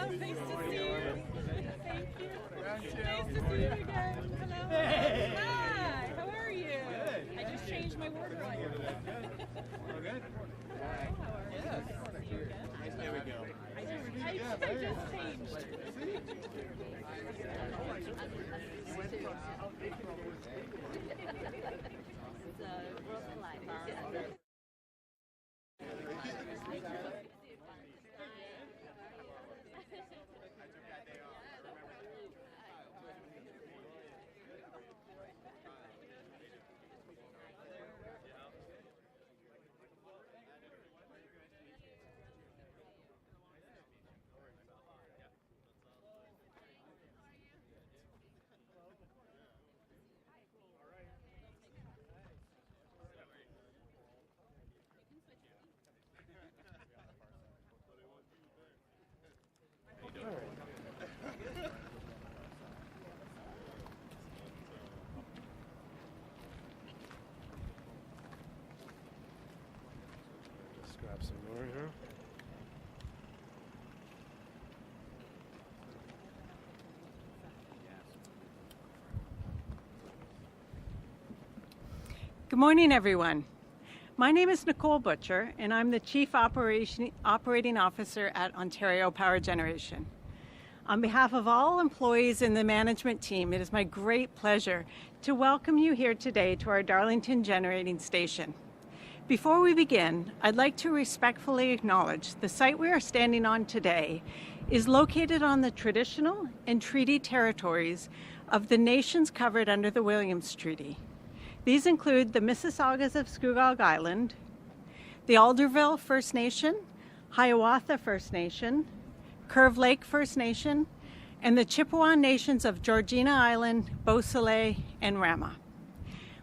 Nice to see you. Thank you. Nice to see you again. Hello. Hey. Hi. How are you? Good. I just changed my order on you. All good? How are you? Yes. See you again. There we go. I just changed. Just grab some more here. Good morning, everyone. My name is Nicole Butcher, and I'm the Chief Operating Officer at Ontario Power Generation. On behalf of all employees in the management team, it is my great pleasure to welcome you here today to our Darlington Generating Station. Before we begin, I'd like to respectfully acknowledge the site we are standing on today is located on the traditional and treaty territories of the nations covered under the Williams Treaty. These include the Mississaugas of Scugog Island, the Alderville First Nation, Hiawatha First Nation, Curve Lake First Nation, and the Chippewa nations of Georgina Island, Beausoleil, and Rama.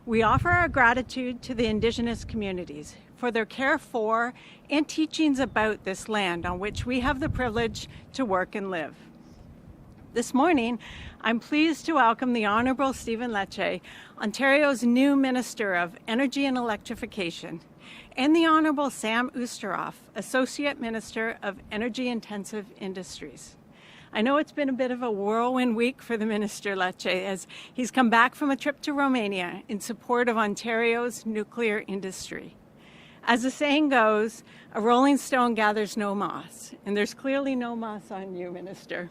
We offer our gratitude to the Indigenous communities for their care for and teachings about this land on which we have the privilege to work and live. This morning, I'm pleased to welcome the Honourable Stephen Lecce, Ontario's new Minister of Energy and Electrification, and the Honourable Sam Oosterhoff, Associate Minister of Energy Intensive Industries. I know it's been a bit of a whirlwind week for the Minister Lecce as he's come back from a trip to Romania in support of Ontario's nuclear industry. As the saying goes, a rolling stone gathers no moss, and there's clearly no moss on you, Minister.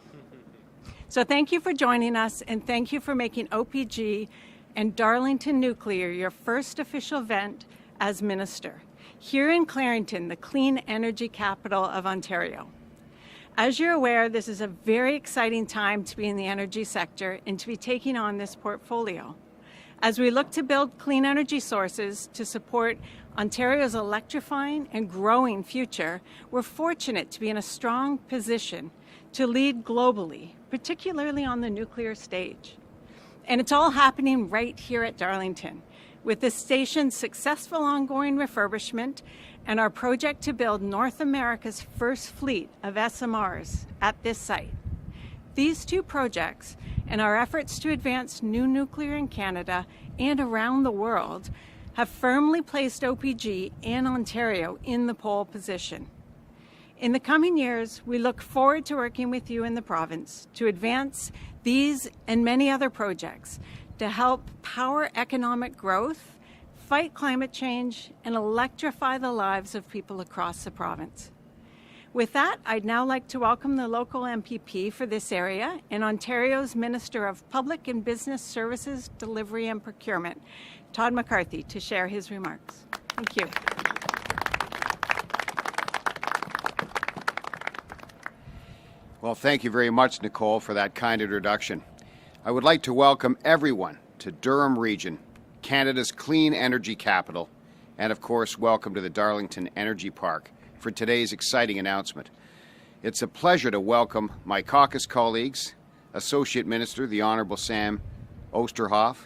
So thank you for joining us, and thank you for making OPG and Darlington Nuclear your first official event as Minister, here in Clarington, the clean energy capital of Ontario. As you're aware, this is a very exciting time to be in the energy sector and to be taking on this portfolio. As we look to build clean energy sources to support Ontario's electrifying and growing future, we're fortunate to be in a strong position to lead globally, particularly on the nuclear stage. And it's all happening right here at Darlington, with the station's successful ongoing refurbishment and our project to build North America's first fleet of SMRs at this site. These two projects and our efforts to advance new nuclear in Canada and around the world have firmly placed OPG and Ontario in the pole position. In the coming years, we look forward to working with you in the province to advance these and many other projects to help power economic growth, fight climate change, and electrify the lives of people across the province. With that, I'd now like to welcome the local MPP for this area and Ontario's Minister of Public and Business Services, Delivery and Procurement, Todd McCarthy, to share his remarks. Thank you. Well, thank you very much, Nicole, for that kind introduction. I would like to welcome everyone to Durham Region, Canada's clean energy capital, and of course, welcome to the Darlington Energy Park for today's exciting announcement. It's a pleasure to welcome my caucus colleagues, Associate Minister, the Honourable Sam Oosterhoff,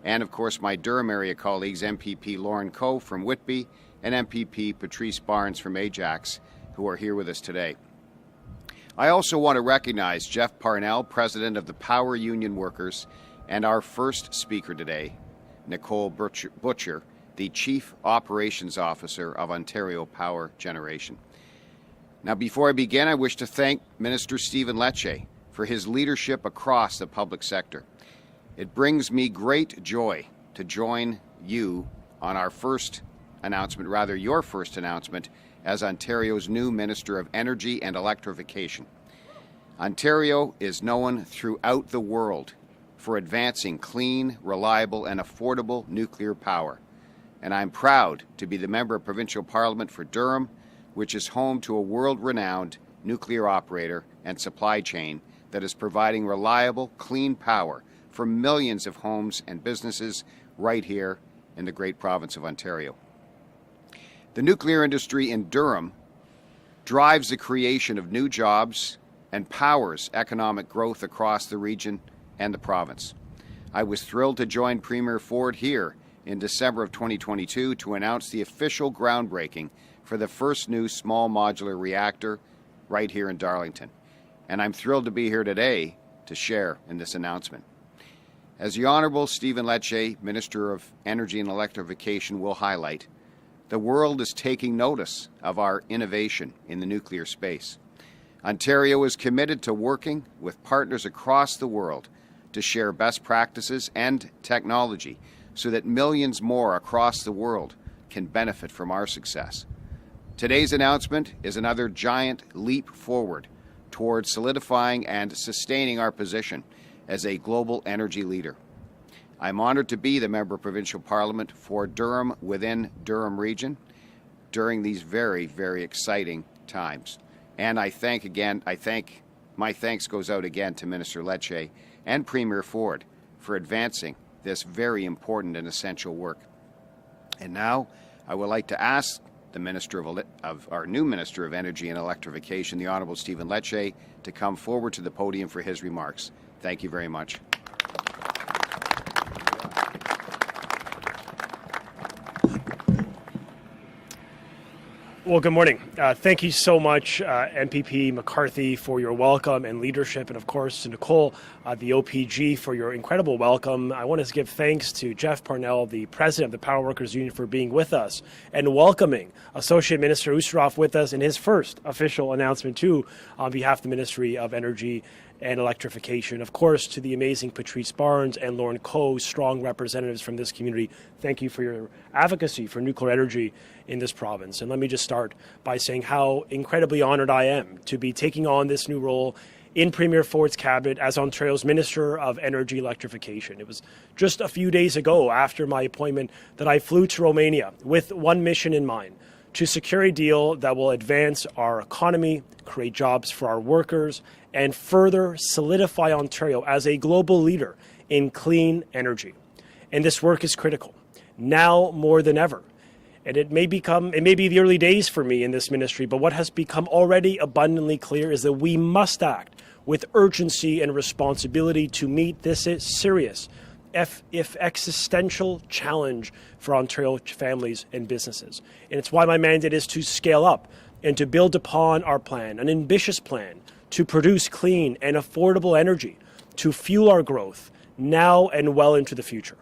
and of course my Durham area colleagues, MPP Lauren Coe from Whitby and MPP Patrice Barnes from Ajax, who are here with us today. I also want to recognize Jeff Parnell, President of the Power Union Workers, and our first speaker today, Nicole Butcher, the Chief Operations Officer of Ontario Power Generation. Now, before I begin, I wish to thank Minister Stephen Lecce for his leadership across the public sector. It brings me great joy to join you on our first announcement, rather your first announcement, as Ontario's new Minister of Energy and Electrification. Ontario is known throughout the world for advancing clean, reliable, and affordable nuclear power. And I'm proud to be the Member of Provincial Parliament for Durham, which is home to a world-renowned nuclear operator and supply chain that is providing reliable, clean power for millions of homes and businesses right here in the great province of Ontario. The nuclear industry in Durham drives the creation of new jobs and powers economic growth across the region and the province. I was thrilled to join Premier Ford here in December of 2022 to announce the official groundbreaking for the first new small modular reactor right here in Darlington. And I'm thrilled to be here today to share in this announcement. As the Honourable Stephen Lecce, Minister of Energy and Electrification, will highlight, the world is taking notice of our innovation in the nuclear space. Ontario is committed to working with partners across the world to share best practices and technology so that millions more across the world can benefit from our success. Today's announcement is another giant leap forward towards solidifying and sustaining our position as a global energy leader. I'm honoured to be the Member of Provincial Parliament for Durham within Durham Region during these very, very exciting times. And my thanks goes out again to Minister Lecce and Premier Ford for advancing this very important and essential work. And now I would like to ask the our new Minister of Energy and Electrification, the Honourable Stephen Lecce, to come forward to the podium for his remarks. Thank you very much. Well, good morning. Thank you so much, MPP McCarthy, for your welcome and leadership, and of course to Nicole, the OPG, for your incredible welcome. I want to give thanks to Jeff Parnell, the President of the Power Workers Union, for being with us and welcoming Associate Minister Oosterhoff with us in his first official announcement too on behalf of the Ministry of Energy and Electrification. Of course, to the amazing Patrice Barnes and Lauren Coe, strong representatives from this community, thank you for your advocacy for nuclear energy in this province. And let me just start by saying how incredibly honored I am to be taking on this new role in Premier Ford's cabinet as Ontario's Minister of Energy Electrification. It was just a few days ago after my appointment that I flew to Romania with one mission in mind: to secure a deal that will advance our economy, create jobs for our workers, and further solidify Ontario as a global leader in clean energy. And this work is critical, now more than ever. And it may be the early days for me in this ministry, but what has become already abundantly clear is that we must act with urgency and responsibility to meet this serious, if existential challenge for Ontario families and businesses. And it's why my mandate is to scale up and to build upon our plan, an ambitious plan to produce clean and affordable energy to fuel our growth now and well into the future.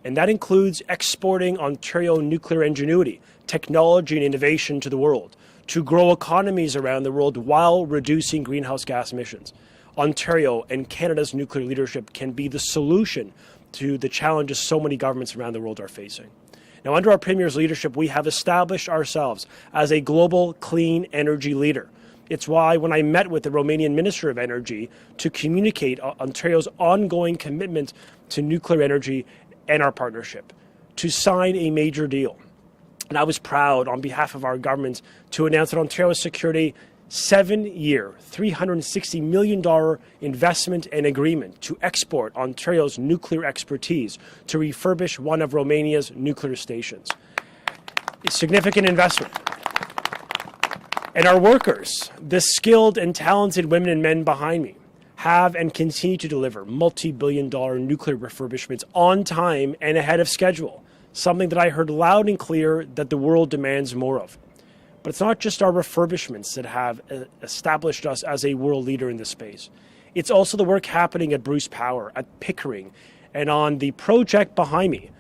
And that includes exporting Ontario nuclear ingenuity, technology and innovation to the world, to grow economies around the world while reducing greenhouse gas emissions. Ontario and Canada's nuclear leadership can be the solution to the challenges so many governments around the world are facing. Now, under our Premier's leadership, we have established ourselves as a global clean energy leader. It's why when I met with the Romanian Minister of Energy to communicate Ontario's ongoing commitment to nuclear energy and our partnership, to sign a major deal. And I was proud on behalf of our government to announce that Ontario has secured a 7-year, $360 million investment and agreement to export Ontario's nuclear expertise to refurbish one of Romania's nuclear stations. A significant investment. And our workers, the skilled and talented women and men behind me, have and continue to deliver multi-billion-dollar nuclear refurbishments on time and ahead of schedule, something that I heard loud and clear that the world demands more of. But it's not just our refurbishments that have established us as a world leader in this space. It's also the work happening at Bruce Power, at Pickering, and on the project behind me,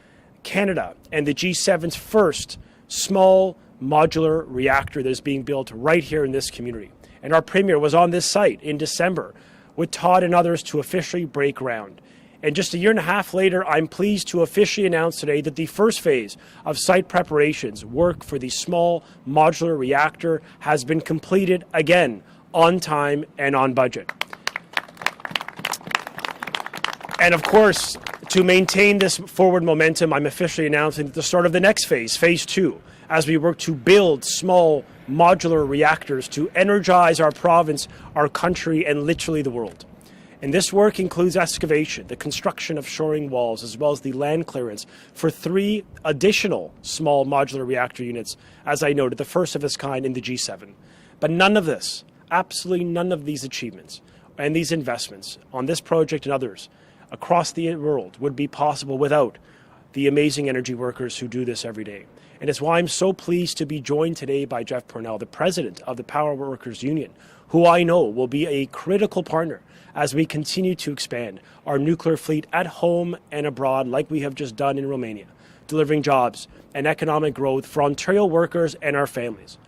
Canada and the G7's first small modular reactor that is being built right here in this community. And our Premier was on this site in December with Todd and others to officially break ground. And just a year and a half later, I'm pleased to officially announce today that the first phase of site preparations, work for the small modular reactor, has been completed again on time and on budget. And of course, to maintain this forward momentum, I'm officially announcing the start of the next phase, phase 2, as we work to build small modular reactors to energize our province, our country, and literally the world. And this work includes excavation, the construction of shoring walls, as well as the land clearance for 3 additional small modular reactor units, as I noted, the first of its kind in the G7. But none of this, absolutely none of these achievements and these investments on this project and others across the world would be possible without the amazing energy workers who do this every day. And it's why I'm so pleased to be joined today by Jeff Purnell, the president of the Power Workers Union, who I know will be a critical partner as we continue to expand our nuclear fleet at home and abroad, like we have just done in Romania, delivering jobs and economic growth for Ontario workers and our families.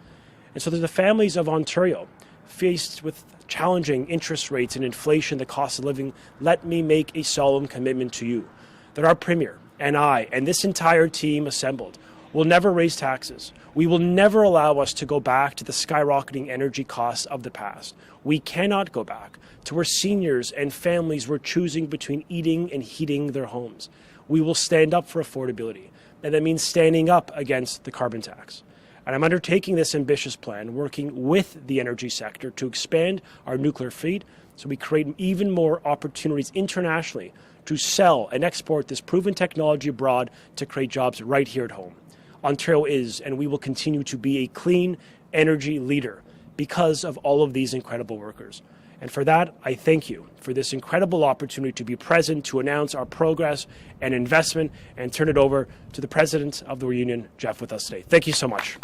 And so the families of Ontario, faced with challenging interest rates and inflation, the cost of living, let me make a solemn commitment to you that our Premier and I and this entire team assembled will never raise taxes. We will never allow us to go back to the skyrocketing energy costs of the past. We cannot go back to where seniors and families were choosing between eating and heating their homes. We will stand up for affordability, and that means standing up against the carbon tax. And I'm undertaking this ambitious plan, working with the energy sector to expand our nuclear fleet so we create even more opportunities internationally to sell and export this proven technology abroad to create jobs right here at home. Ontario is, and we will continue to be, a clean energy leader because of all of these incredible workers. And for that, I thank you for this incredible opportunity to be present, to announce our progress and investment, and turn it over to the president of the union, Jeff, with us today. Thank you so much.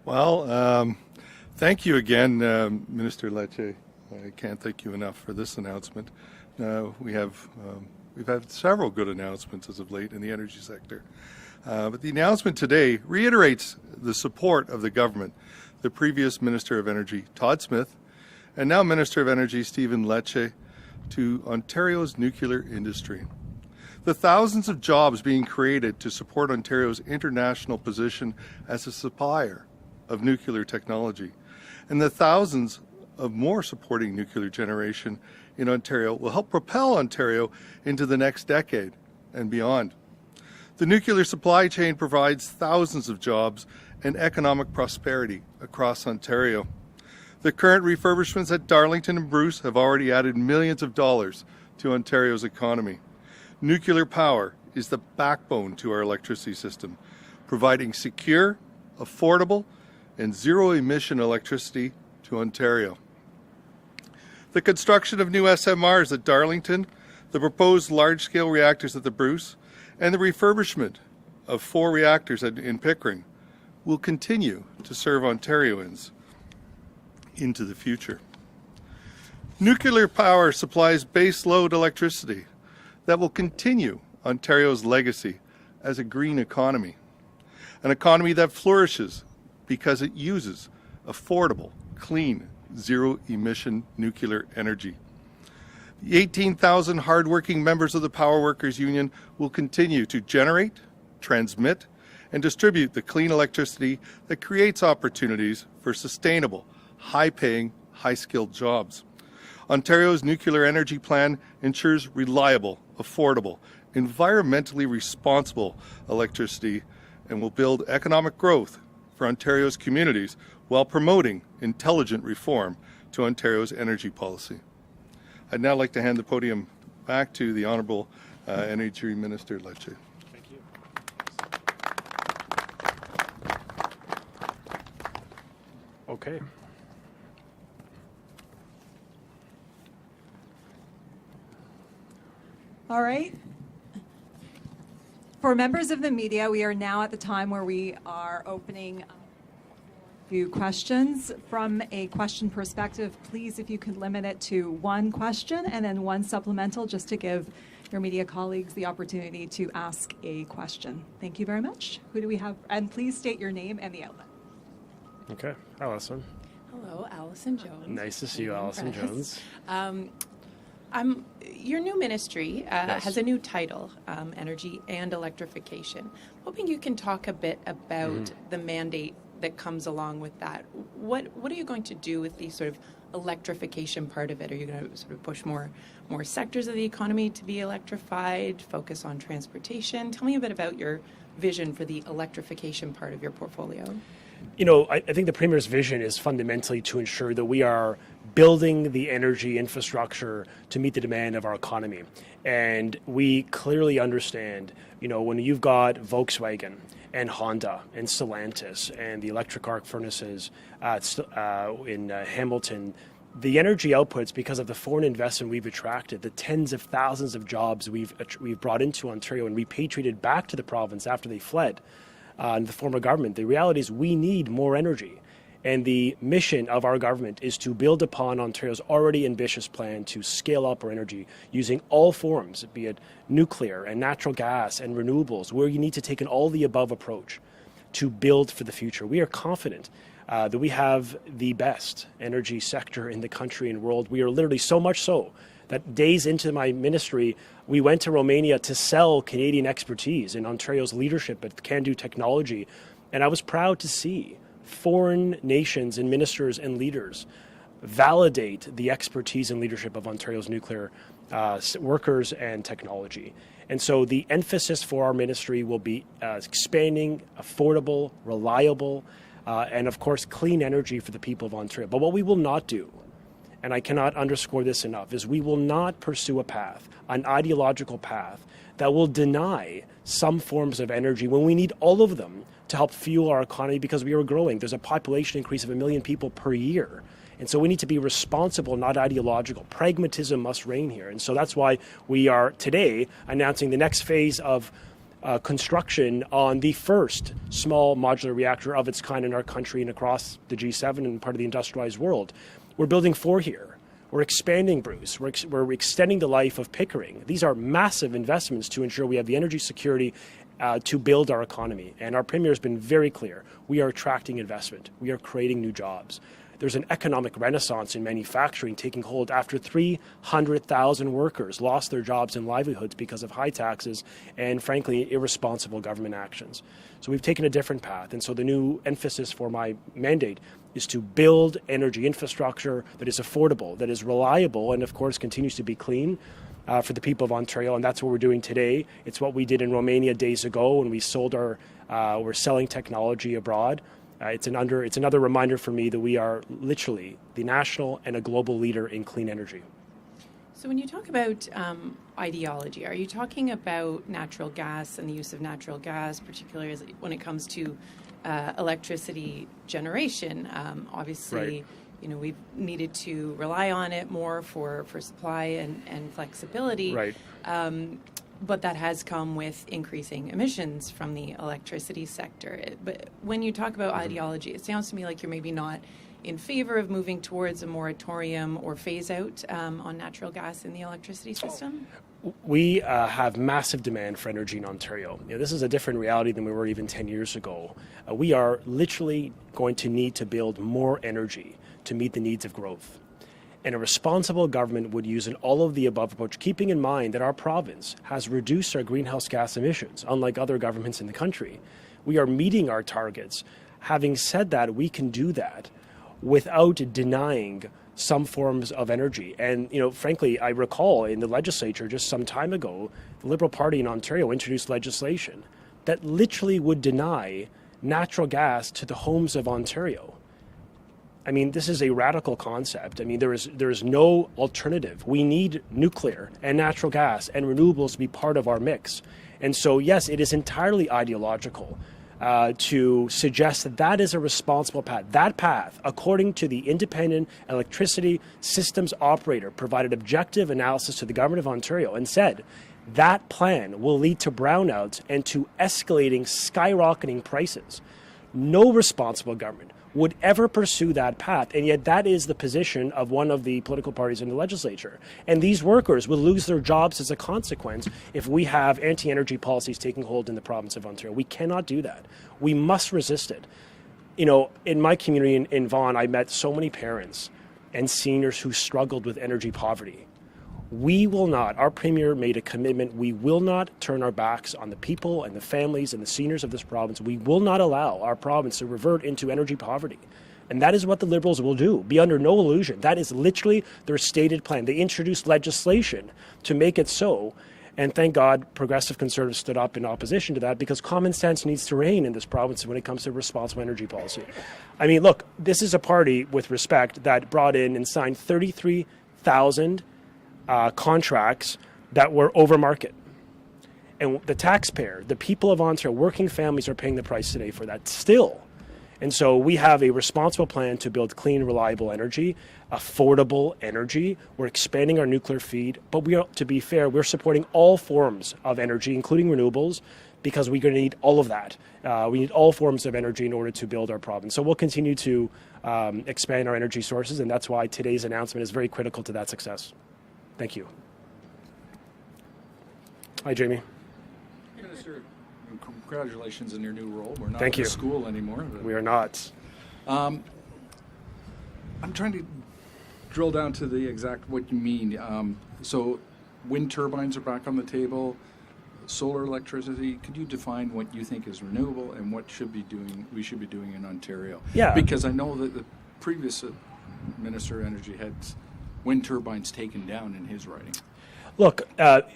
Well, thank you again, Minister Lecce. I can't thank you enough for this announcement. We've had several good announcements as of late in the energy sector. But the announcement today reiterates the support of the government, the previous Minister of Energy, Todd Smith, and now Minister of Energy, Stephen Lecce, to Ontario's nuclear industry. The thousands of jobs being created to support Ontario's international position as a supplier of nuclear technology, and the thousands of more supporting nuclear generation in Ontario will help propel Ontario into the next decade and beyond. The nuclear supply chain provides thousands of jobs and economic prosperity across Ontario. The current refurbishments at Darlington and Bruce have already added millions of dollars to Ontario's economy. Nuclear power is the backbone to our electricity system, providing secure, affordable, and zero-emission electricity to Ontario. The construction of new SMRs at Darlington, the proposed large-scale reactors at the Bruce, and the refurbishment of 4 reactors in Pickering will continue to serve Ontarians into the future. Nuclear power supplies base-load electricity that will continue Ontario's legacy as a green economy, an economy that flourishes because it uses affordable, clean, zero-emission nuclear energy. The 18,000 hardworking members of the Power Workers Union will continue to generate, transmit, and distribute the clean electricity that creates opportunities for sustainable, high-paying, high-skilled jobs. Ontario's nuclear energy plan ensures reliable, affordable, environmentally responsible electricity and will build economic growth for Ontario's communities while promoting intelligent reform to Ontario's energy policy. I'd now like to hand the podium back to the Honourable Energy Minister Leche. Thank you. Okay. All right. For members of the media, we are now at the time where we are opening few questions. From a question perspective, please, if you could limit it to one question and then one supplemental, just to give your media colleagues the opportunity to ask a question. Thank you very much. Who do we have? And please state your name and the outlet. Okay. Allison. Hello, Allison Jones. Nice to see you, Allison Jones. Your new ministry Yes. has a new title, Energy and Electrification. Hoping you can talk a bit about the mandate that comes along with that. What are you going to do with the sort of electrification part of it? Are you going to sort of push more sectors of the economy to be electrified, focus on transportation? Tell me a bit about your vision for the electrification part of your portfolio. You know, I think the Premier's vision is fundamentally to ensure that we are building the energy infrastructure to meet the demand of our economy. And we clearly understand, you know, when you've got Volkswagen and Honda and Stellantis and the electric arc furnaces in Hamilton, the energy outputs, because of the foreign investment we've attracted, the tens of thousands of jobs we've brought into Ontario and repatriated back to the province after they fled, the former government, the reality is we need more energy. And the mission of our government is to build upon Ontario's already ambitious plan to scale up our energy using all forms, be it nuclear and natural gas and renewables, where you need to take an all-the-above approach to build for the future. We are confident that we have the best energy sector in the country and world. We are literally so much so that days into my ministry, we went to Romania to sell Canadian expertise in Ontario's leadership at Can-Do Technology. And I was proud to see foreign nations and ministers and leaders validate the expertise and leadership of Ontario's nuclear workers and technology. And so the emphasis for our ministry will be expanding affordable, reliable, and of course, clean energy for the people of Ontario. But what we will not do, and I cannot underscore this enough, is we will not pursue a path, an ideological path, that will deny some forms of energy when we need all of them to help fuel our economy because we are growing. There's a population increase of 1 million people per year. And so we need to be responsible, not ideological. Pragmatism must reign here. And so that's why we are today announcing the next phase of construction on the first small modular reactor of its kind in our country and across the G7 and part of the industrialized world. We're building 4 here. We're expanding Bruce. We're extending the life of Pickering. These are massive investments to ensure we have the energy security to build our economy. And our Premier has been very clear. We are attracting investment. We are creating new jobs. There's an economic renaissance in manufacturing taking hold after 300,000 workers lost their jobs and livelihoods because of high taxes and, frankly, irresponsible government actions. So we've taken a different path. And so the new emphasis for my mandate is to build energy infrastructure that is affordable, that is reliable, and, of course, continues to be clean for the people of Ontario. And that's what we're doing today. It's what we did in Romania days ago when we sold we're selling technology abroad. It's another reminder for me that we are literally the national and a global leader in clean energy. So when you talk about ideology, are you talking about natural gas and the use of natural gas, particularly when it comes to electricity generation? Obviously, Right. you know, we've needed to rely on it more for supply and flexibility. Right. But that has come with increasing emissions from the electricity sector. But when you talk about ideology, it sounds to me like you're maybe not in favor of moving towards a moratorium or phase out on natural gas in the electricity system? We have massive demand for energy in Ontario. You know, this is a different reality than we were even 10 years ago. We are literally going to need to build more energy to meet the needs of growth. And a responsible government would use an all-of-the-above approach, keeping in mind that our province has reduced our greenhouse gas emissions, unlike other governments in the country. We are meeting our targets. Having said that, we can do that without denying some forms of energy. And, you know, frankly, I recall in the legislature just some time ago, the Liberal Party in Ontario introduced legislation that literally would deny natural gas to the homes of Ontario. I mean, this is a radical concept. I mean, there is no alternative. We need nuclear and natural gas and renewables to be part of our mix. And so, yes, it is entirely ideological to suggest that that is a responsible path. That path, according to the independent electricity systems operator, provided objective analysis to the government of Ontario and said that plan will lead to brownouts and to escalating, skyrocketing prices. No responsible government would ever pursue that path. And yet that is the position of one of the political parties in the legislature. And these workers will lose their jobs as a consequence if we have anti-energy policies taking hold in the province of Ontario. We cannot do that. We must resist it. You know, in my community in Vaughan, I met so many parents and seniors who struggled with energy poverty. We will not, our Premier made a commitment, we will not turn our backs on the people and the families and the seniors of this province. We will not allow our province to revert into energy poverty. And that is what the Liberals will do. Be under no illusion. That is literally their stated plan. They introduced legislation to make it so. And thank God progressive Conservatives stood up in opposition to that, because common sense needs to reign in this province when it comes to responsible energy policy. I mean, look, this is a party, with respect, that brought in and signed 33,000 contracts that were over market. And the taxpayer, the people of Ontario, working families are paying the price today for that still. And so we have a responsible plan to build clean, reliable energy, affordable energy. We're expanding our nuclear fleet, but we are, to be fair, we're supporting all forms of energy, including renewables, because we're going to need all of that. We need all forms of energy in order to build our province. So we'll continue to expand our energy sources, and that's why today's announcement is very critical to that success. Thank you. Hi, Jamie. Minister, congratulations in your new role. We're not Thank in you. school anymore. We are not. I'm trying to drill down to the exact what you mean. So wind turbines are back on the table, solar electricity. Could you define what you think is renewable and what we should be doing in Ontario? Yeah. Because I know that the previous Minister of Energy had wind turbines taken down in his writing. Look,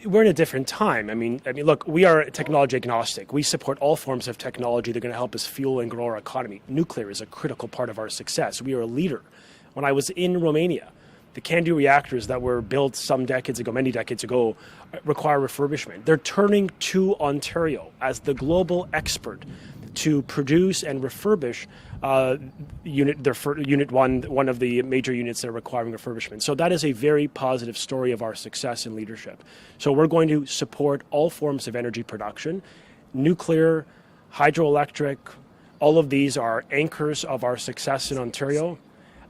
we're in a different time. I mean, look, we are technology agnostic. We support all forms of technology that are going to help us fuel and grow our economy. Nuclear is a critical part of our success. We are a leader. When I was in Romania, the CANDU reactors that were built some decades ago, many decades ago, require refurbishment. They're turning to Ontario as the global expert to produce and refurbish Unit 1, one of the major units that are requiring refurbishment. So that is a very positive story of our success and leadership. So we're going to support all forms of energy production. Nuclear, hydroelectric, all of these are anchors of our success in Ontario.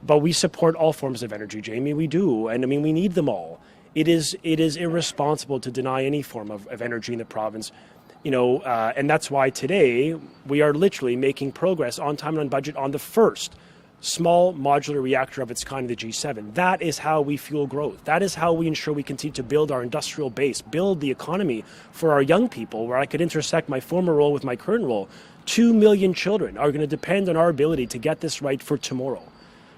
But we support all forms of energy, Jamie. We do. And I mean, we need them all. It is irresponsible to deny any form of energy in the province. You know, and that's why today we are literally making progress on time and on budget on the first small modular reactor of its kind in the G7. That is how we fuel growth. That is how we ensure we continue to build our industrial base, build the economy for our young people, where I could intersect my former role with my current role. 2 million children are going to depend on our ability to get this right for tomorrow.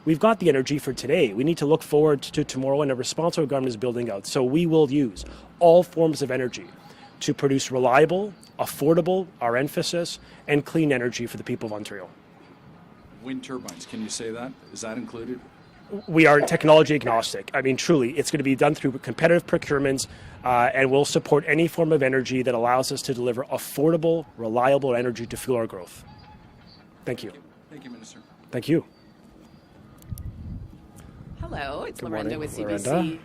We've got the energy for today. We need to look forward to tomorrow, and a responsible government is building out. So we will use all forms of energy to produce reliable, affordable, our emphasis, and clean energy for the people of Ontario. Wind turbines, can you say that? Is that included? We are technology agnostic. I mean, truly, it's going to be done through competitive procurements, and we'll support any form of energy that allows us to deliver affordable, reliable energy to fuel our growth. Thank you. Thank you, Minister. Thank you. Hello, it's Good Lorenda morning, with Lorenda.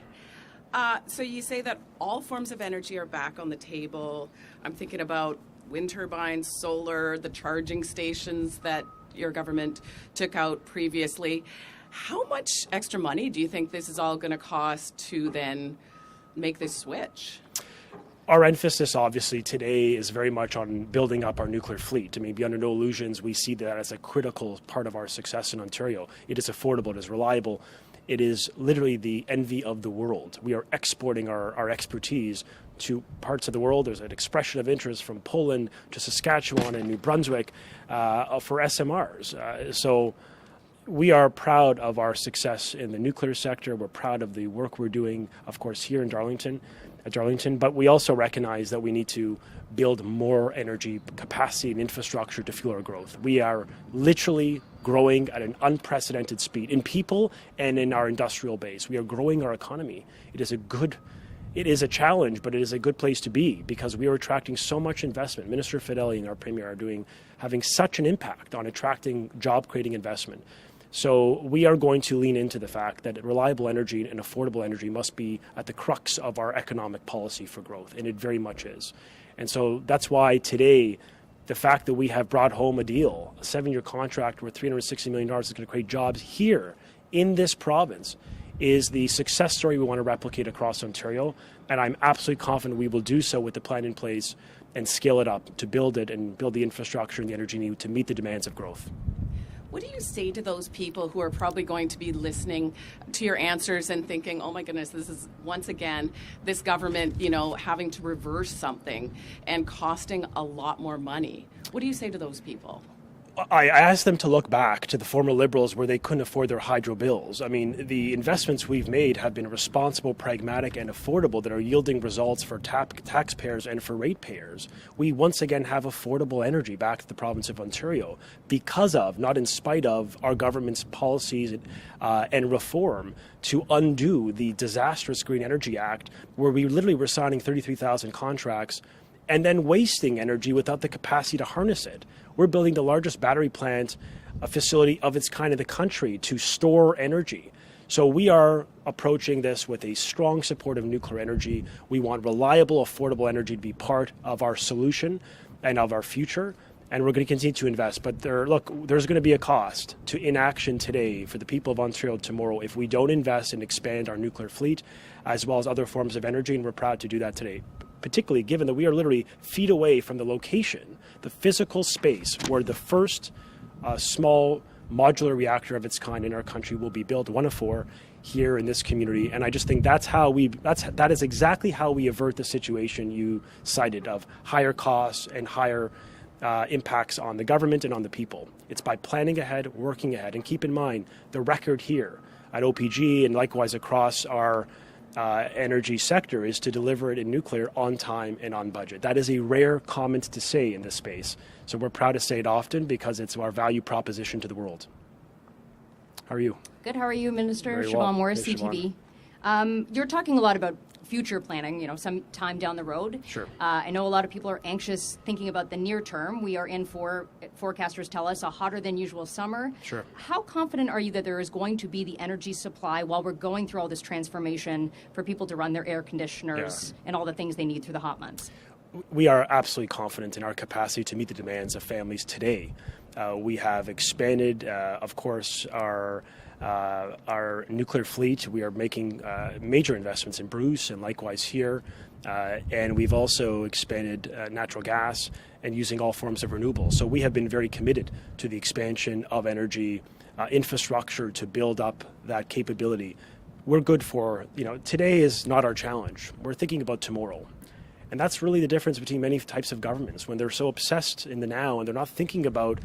CBC. So you say that all forms of energy are back on the table. I'm thinking about wind turbines, solar, the charging stations that your government took out previously. How much extra money do you think this is all going to cost to then make this switch? Our emphasis, obviously, today is very much on building up our nuclear fleet. I mean, be under no illusions, we see that as a critical part of our success in Ontario. It is affordable, it is reliable. It is literally the envy of the world. We are exporting our expertise to parts of the world. There's an expression of interest from Poland to Saskatchewan and New Brunswick for SMRs. So we are proud of our success in the nuclear sector. We're proud of the work we're doing, of course, here in Darlington, but we also recognize that we need to build more energy capacity and infrastructure to fuel our growth. We are literally growing at an unprecedented speed in people and in our industrial base. We are growing our economy. It is a challenge, but it is a good place to be because we are attracting so much investment. Minister Fedeli and our Premier are having such an impact on attracting job-creating investment. So we are going to lean into the fact that reliable energy and affordable energy must be at the crux of our economic policy for growth, and it very much is. And so that's why today the fact that we have brought home a deal, a 7-year contract worth $360 million is going to create jobs here in this province, is the success story we want to replicate across Ontario. And I'm absolutely confident we will do so with the plan in place and scale it up to build it and build the infrastructure and the energy need to meet the demands of growth. What do you say to those people who are probably going to be listening to your answers and thinking, oh my goodness, this is once again this government, having to reverse something and costing a lot more money? What do you say to those people? I asked them to look back to the former Liberals where they couldn't afford their hydro bills. I mean, the investments we've made have been responsible, pragmatic, and affordable that are yielding results for taxpayers and for ratepayers. We once again have affordable energy back to the province of Ontario because of, not in spite of, our government's policies and reform to undo the disastrous Green Energy Act, where we literally were signing 33,000 contracts and then wasting energy without the capacity to harness it. We're building the largest battery plant, a facility of its kind in the country to store energy. So we are approaching this with a strong support of nuclear energy. We want reliable, affordable energy to be part of our solution and of our future. And we're going to continue to invest. But there's going to be a cost to inaction today for the people of Ontario tomorrow if we don't invest and expand our nuclear fleet, as well as other forms of energy. And we're proud to do that today, particularly given that we are literally feet away from the location, the physical space where the first small modular reactor of its kind in our country will be built, one of 4 here in this community. And I just think that is exactly how we avert the situation you cited of higher costs and higher impacts on the government and on the people. It's by planning ahead, working ahead, and keep in mind the record here at OPG and likewise across our energy sector is to deliver it in nuclear on time and on budget. That is a rare comment to say in this space. So we're proud to say it often because it's our value proposition to the world. How are you? Good. How are you, Minister? Very Siobhan well. Morris, Hey, CTV. You're talking a lot about future planning, some time down the road. Sure. I know a lot of people are anxious thinking about the near term. We are in for, forecasters tell us, a hotter than usual summer. Sure. How confident are you that there is going to be the energy supply while we're going through all this transformation for people to run their air conditioners and all the things they need through the hot months? We are absolutely confident in our capacity to meet the demands of families today. We have expanded, of course, our nuclear fleet. We are making major investments in Bruce and likewise here. And we've also expanded natural gas and using all forms of renewables. So we have been very committed to the expansion of energy infrastructure to build up that capability. We're good for, today is not our challenge. We're thinking about tomorrow. And that's really the difference between many types of governments when they're so obsessed in the now and they're not thinking about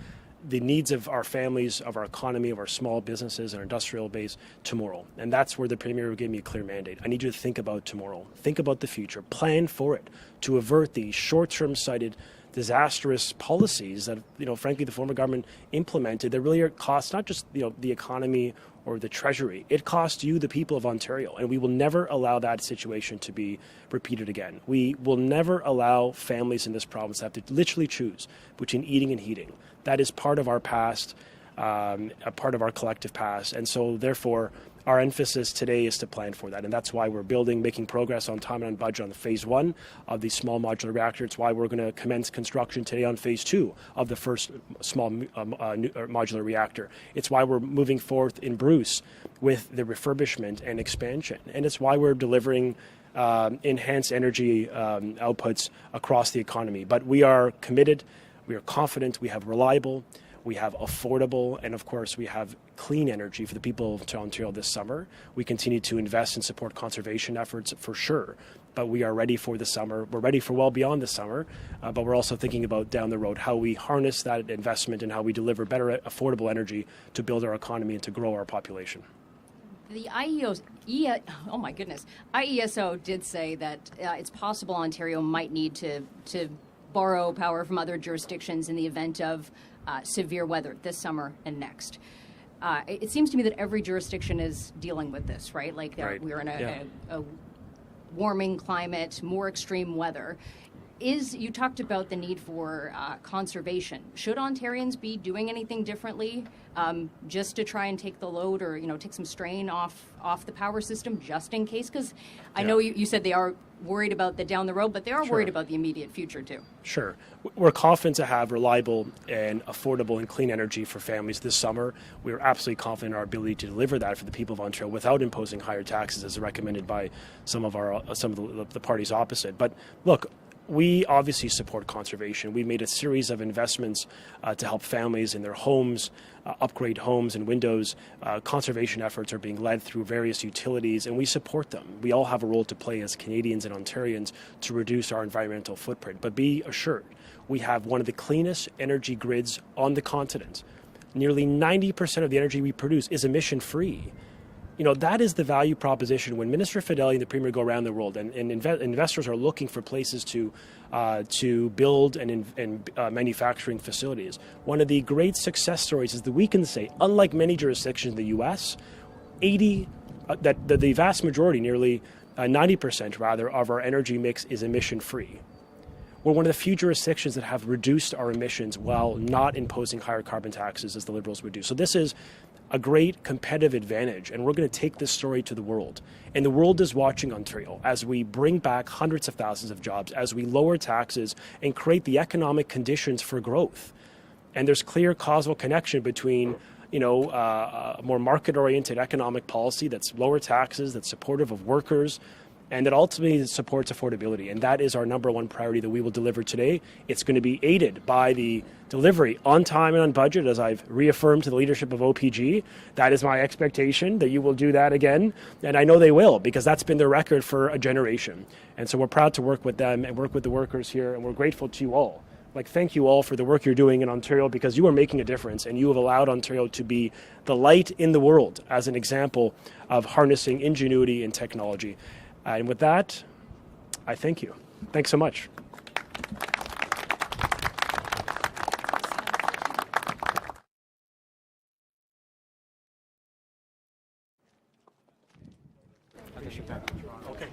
the needs of our families, of our economy, of our small businesses and our industrial base tomorrow. And that's where the Premier gave me a clear mandate. I need you to think about tomorrow. Think about the future. Plan for it to avert the short-term sighted disastrous policies that, frankly, the former government implemented that really cost not just, the economy or the Treasury. It cost you, the people of Ontario, and we will never allow that situation to be repeated again. We will never allow families in this province to have to literally choose between eating and heating. That is part of our past, a part of our collective past, and so therefore our emphasis today is to plan for that, and that's why we're making progress on time and on budget on the phase 1 of the small modular reactor. It's why we're going to commence construction today on phase 2 of the first small modular reactor. It's why we're moving forth in Bruce with the refurbishment and expansion, and it's why we're delivering enhanced energy outputs across the economy. But we are committed, we are confident, we have reliable, we have affordable, and of course we have clean energy for the people of Ontario this summer. We continue to invest and support conservation efforts for sure, but we are ready for the summer. We're ready for well beyond the summer, but we're also thinking about down the road how we harness that investment and how we deliver better affordable energy to build our economy and to grow our population. The IESO did say that it's possible Ontario might need to borrow power from other jurisdictions in the event of severe weather this summer and next. It seems to me that every jurisdiction is dealing with this, right? Like we're in a warming climate, more extreme weather. you talked about the need for conservation. Should Ontarians be doing anything differently just to try and take the load or, take some strain off the power system just in case? Because I know you said they are worried about the down the road, but they are worried about the immediate future too. Sure. We're confident to have reliable and affordable and clean energy for families this summer. We're absolutely confident in our ability to deliver that for the people of Ontario without imposing higher taxes as recommended by some of the parties opposite. But look, we obviously support conservation. We made a series of investments to help families in their homes, upgrade homes and windows. Conservation efforts are being led through various utilities, and we support them. We all have a role to play as Canadians and Ontarians to reduce our environmental footprint. But be assured, we have one of the cleanest energy grids on the continent. Nearly 90% of the energy we produce is emission-free. That is the value proposition when Minister Fedeli and the Premier go around the world and investors are looking for places to build and manufacturing facilities. One of the great success stories is that we can say, unlike many jurisdictions in the U.S., that the vast majority, nearly 90% rather, of our energy mix is emission-free. We're one of the few jurisdictions that have reduced our emissions while not imposing higher carbon taxes as the Liberals would do. So this is a great competitive advantage, and we're going to take this story to the world. And the world is watching Ontario as we bring back hundreds of thousands of jobs, as we lower taxes and create the economic conditions for growth. And there's clear causal connection between a more market-oriented economic policy that's lower taxes, that's supportive of workers, and that ultimately supports affordability. And that is our number one priority that we will deliver today. It's going to be aided by the delivery on time and on budget, as I've reaffirmed to the leadership of OPG. That is my expectation, that you will do that again. And I know they will, because that's been their record for a generation. And so we're proud to work with them and work with the workers here, and we're grateful to you all. Thank you all for the work you're doing in Ontario, because you are making a difference, and you have allowed Ontario to be the light in the world as an example of harnessing ingenuity and technology. And with that, I thank you. Thanks so much. Okay.